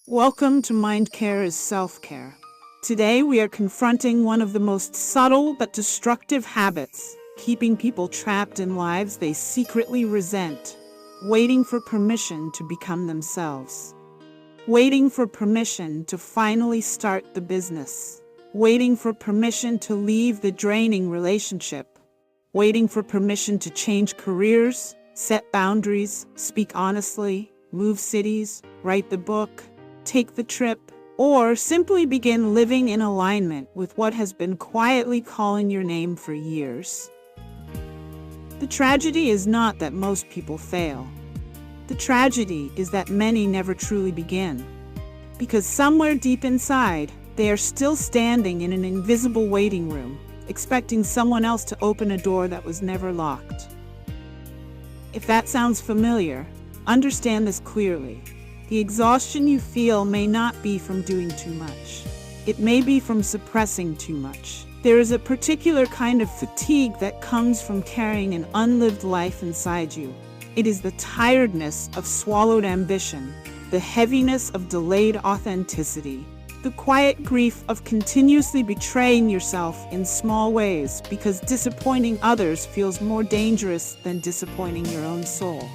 Welcome to Mind Care is Self-Care. Today we are confronting one of the most subtle but destructive habits, keeping people trapped in lives they secretly resent, waiting for permission to become themselves. Waiting for permission to finally start the business. Waiting for permission to leave the draining relationship. Waiting for permission to change careers, set boundaries, speak honestly, move cities, write the book, take the trip, or simply begin living in alignment with what has been quietly calling your name for years. The tragedy is not that most people fail. The tragedy is that many never truly begin. Because somewhere deep inside, they are still standing in an invisible waiting room, expecting someone else to open a door that was never locked. If that sounds familiar, understand this clearly. The exhaustion you feel may not be from doing too much. It may be from suppressing too much. There is a particular kind of fatigue that comes from carrying an unlived life inside you. It is the tiredness of swallowed ambition, the heaviness of delayed authenticity, the quiet grief of continuously betraying yourself in small ways because disappointing others feels more dangerous than disappointing your own soul.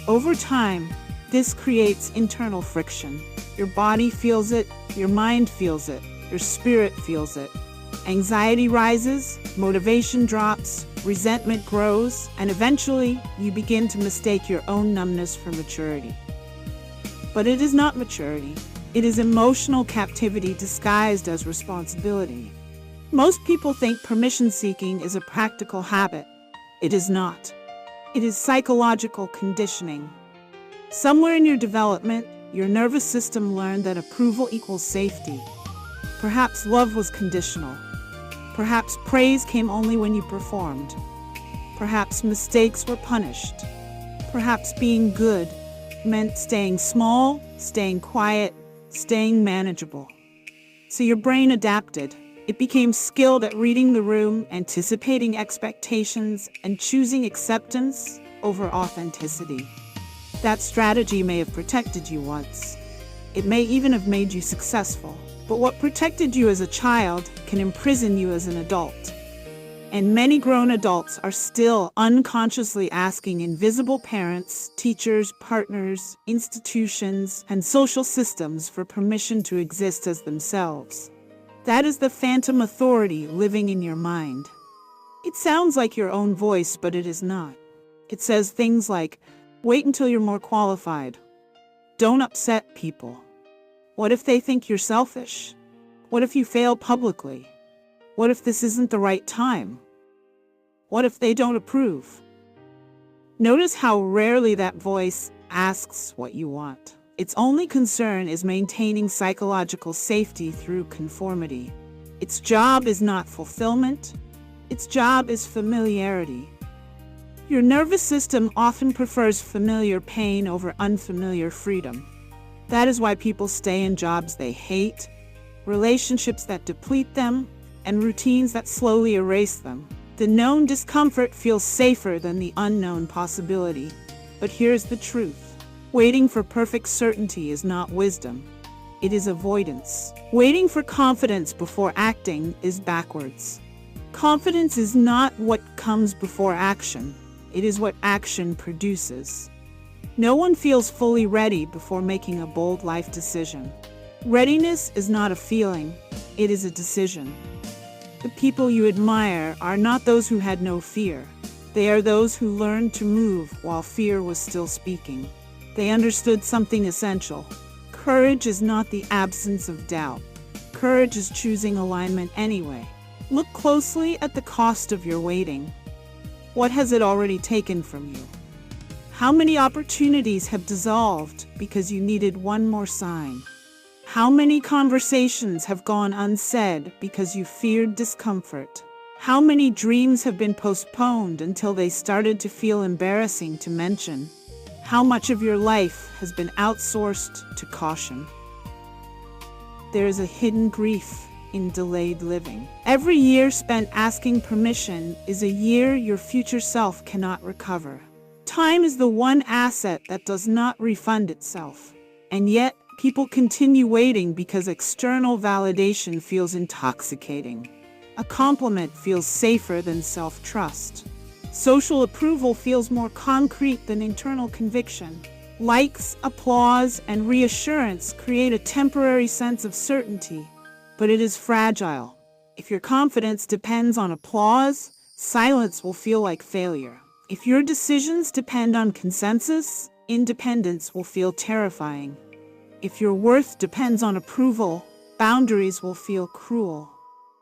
Over time, this creates internal friction. Your body feels it, your mind feels it, your spirit feels it. Anxiety rises, motivation drops, resentment grows, and eventually you begin to mistake your own numbness for maturity. But it is not maturity. It is emotional captivity disguised as responsibility. Most people think permission seeking is a practical habit. It is not. It is psychological conditioning. Somewhere in your development, your nervous system learned that approval equals safety. Perhaps love was conditional. Perhaps praise came only when you performed. Perhaps mistakes were punished. Perhaps being good meant staying small, staying quiet, staying manageable. So your brain adapted. It became skilled at reading the room, anticipating expectations, and choosing acceptance over authenticity. That strategy may have protected you once. It may even have made you successful. But what protected you as a child can imprison you as an adult. And many grown adults are still unconsciously asking invisible parents, teachers, partners, institutions, and social systems for permission to exist as themselves. That is the phantom authority living in your mind. It sounds like your own voice, but it is not. It says things like, wait until you're more qualified. Don't upset people. What if they think you're selfish? What if you fail publicly? What if this isn't the right time? What if they don't approve? Notice how rarely that voice asks what you want. Its only concern is maintaining psychological safety through conformity. Its job is not fulfillment. Its job is familiarity. Your nervous system often prefers familiar pain over unfamiliar freedom. That is why people stay in jobs they hate, relationships that deplete them, and routines that slowly erase them. The known discomfort feels safer than the unknown possibility. But here's the truth. Waiting for perfect certainty is not wisdom. It is avoidance. Waiting for confidence before acting is backwards. Confidence is not what comes before action. It is what action produces. No one feels fully ready before making a bold life decision. Readiness is not a feeling, it is a decision. The people you admire are not those who had no fear. They are those who learned to move while fear was still speaking. They understood something essential. Courage is not the absence of doubt. Courage is choosing alignment anyway. Look closely at the cost of your waiting. What has it already taken from you? How many opportunities have dissolved because you needed one more sign? How many conversations have gone unsaid because you feared discomfort? How many dreams have been postponed until they started to feel embarrassing to mention? How much of your life has been outsourced to caution? There is a hidden grief in delayed living. Every year spent asking permission is a year your future self cannot recover. Time is the one asset that does not refund itself. And yet, People continue waiting because external validation feels intoxicating. A compliment feels safer than self-trust. Social approval feels more concrete than internal conviction. Likes, applause, and reassurance create a temporary sense of certainty, but it is fragile. If your confidence depends on applause, silence will feel like failure. If your decisions depend on consensus, independence will feel terrifying. If your worth depends on approval, boundaries will feel cruel.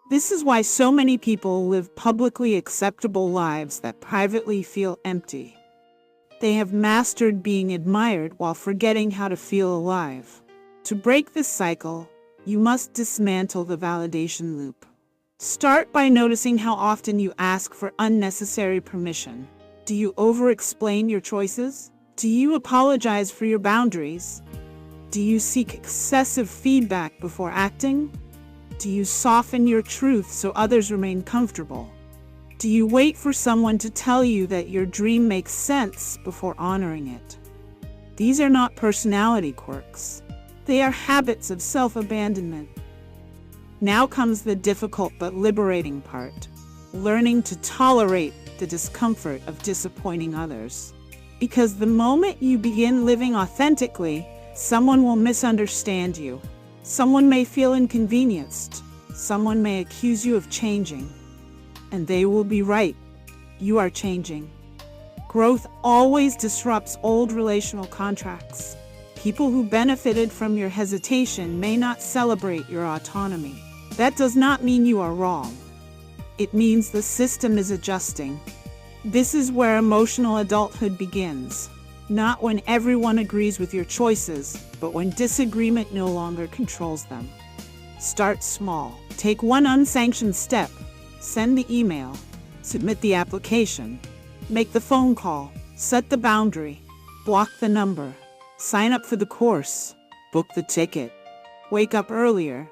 This is why so many people live publicly acceptable lives that privately feel empty. They have mastered being admired while forgetting how to feel alive. To break this cycle, you must dismantle the validation loop. Start by noticing how often you ask for unnecessary permission. Do you over-explain your choices? Do you apologize for your boundaries? Do you seek excessive feedback before acting? Do you soften your truth so others remain comfortable? Do you wait for someone to tell you that your dream makes sense before honoring it? These are not personality quirks. They are habits of self-abandonment. Now comes the difficult but liberating part, learning to tolerate the discomfort of disappointing others. Because the moment you begin living authentically, someone will misunderstand you. Someone may feel inconvenienced. Someone may accuse you of changing. And they will be right. You are changing. Growth always disrupts old relational contracts. People who benefited from your hesitation may not celebrate your autonomy. That does not mean you are wrong. It means the system is adjusting. This is where emotional adulthood begins. Not when everyone agrees with your choices, but when disagreement no longer controls them. Start small. Take one unsanctioned step. Send the email. Submit the application. Make the phone call. Set the boundary. Block the number. Sign up for the course. Book the ticket. Wake up earlier.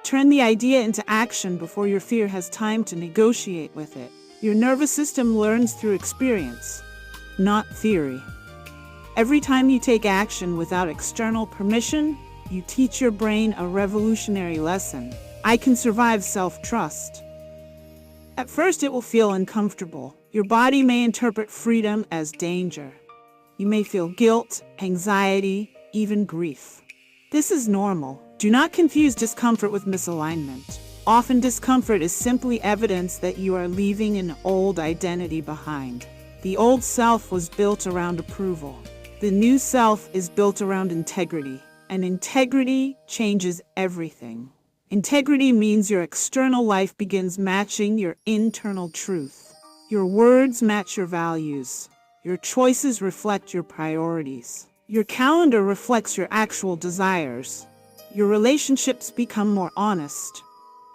Turn the idea into action before your fear has time to negotiate with it. Your nervous system learns through experience, not theory. Every time you take action without external permission, you teach your brain a revolutionary lesson. I can survive self-trust. At first, it will feel uncomfortable. Your body may interpret freedom as danger. You may feel guilt, anxiety, even grief. This is normal. Do not confuse discomfort with misalignment. Often discomfort is simply evidence that you are leaving an old identity behind. The old self was built around approval. The new self is built around integrity, and integrity changes everything. Integrity means your external life begins matching your internal truth. Your words match your values. Your choices reflect your priorities. Your calendar reflects your actual desires. Your relationships become more honest.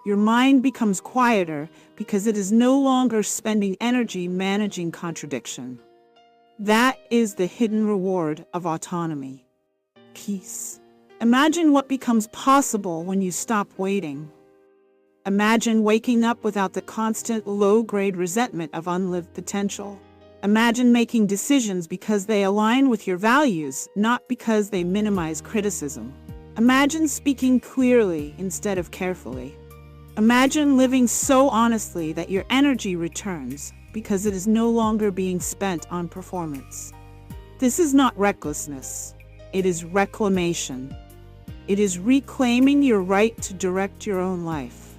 Your mind becomes quieter because it is no longer spending energy managing contradiction. That is the hidden reward of autonomy. Peace. Imagine what becomes possible when you stop waiting. Imagine waking up without the constant low-grade resentment of unlived potential. Imagine making decisions because they align with your values, not because they minimize criticism. Imagine speaking clearly instead of carefully. Imagine living so honestly that your energy returns because it is no longer being spent on performance. This is not recklessness. It is reclamation. It is reclaiming your right to direct your own life.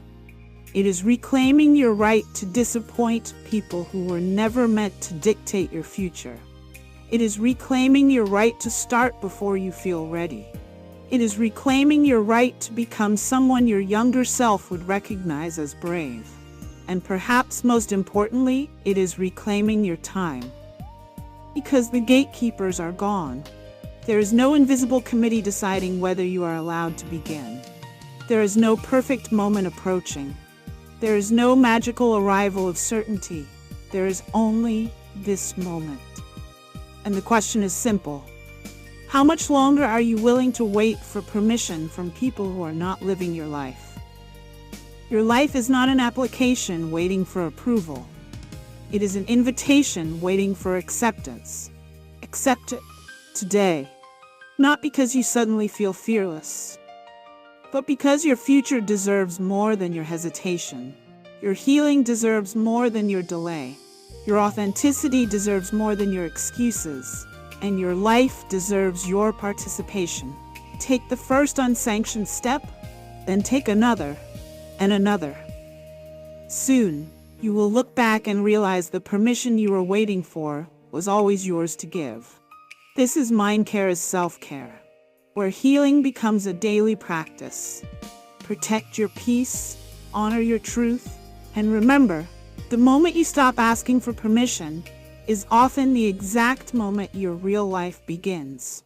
It is reclaiming your right to disappoint people who were never meant to dictate your future. It is reclaiming your right to start before you feel ready. It is reclaiming your right to become someone your younger self would recognize as brave. And perhaps most importantly, it is reclaiming your time. Because the gatekeepers are gone. There is no invisible committee deciding whether you are allowed to begin. There is no perfect moment approaching. There is no magical arrival of certainty. There is only this moment. And the question is simple. How much longer are you willing to wait for permission from people who are not living your life? Your life is not an application waiting for approval. It is an invitation waiting for acceptance. Accept it today. Not because you suddenly feel fearless, but because your future deserves more than your hesitation. Your healing deserves more than your delay. Your authenticity deserves more than your excuses. And your life deserves your participation. Take the first unsanctioned step, then take another and another. Soon, you will look back and realize the permission you were waiting for was always yours to give. This is MindCare's self-care, where healing becomes a daily practice. Protect your peace, honor your truth, and remember, the moment you stop asking for permission is often the exact moment your real life begins.